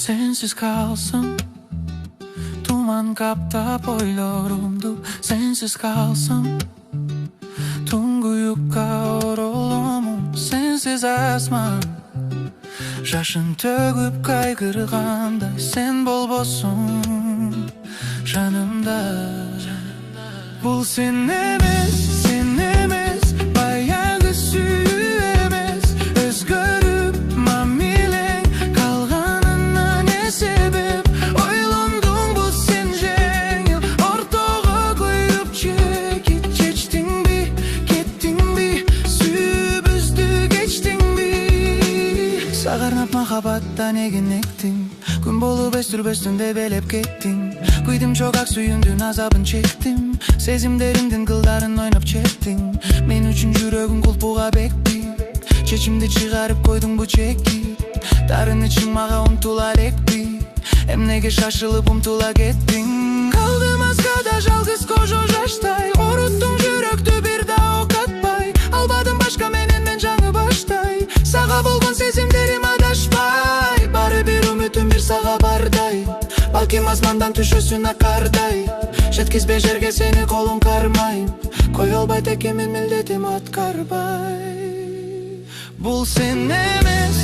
Sensiz kalsam duman kaplap oylarımdı. Sensiz kalsam tuңгуюкка ороломун. Sensiz asmam жашын төгүп кайгыргандай. Sen болбосуң жанымда. Бул сен эмес, баягы сүйүү эмес. Өзгөрүп мамилең калганына не себеп? Ойлондуң бул сен жеңил ортого коюп чечтиңби, кеттиңби, сүйүүбүздү кечтиңби? Сагарнап махабаттан эгинектиң, күн болуп өстүрбөстүн деп элеп кеттиң. Күйдүм чок ак сүйүүндүн азабын чектим. Сезимдериңдин кылдарын ойноп чектиң. Мен үчүн жүрөгүң кулпуга бекти. Чечимди чыгарып койдуң бу чекти. Дарын ичиң мага умтула элекпи? Эмнеге шашылып умтула кеттиң? Калдым аскада жалгыз кожо жаштай. Оруттуң жүрөктү бир да ок атпай. Албадым башка менен мен жаңы баштай. Сага болгон сезимдерим адашпай. Бары бир үмүтүм бир сага бардай. Балким асмандан түшөсүн акардай. Жеткизбей жерге сени колуң кармайм. Кой албай теке мен милдетим аткарбай. Бул сен эмес,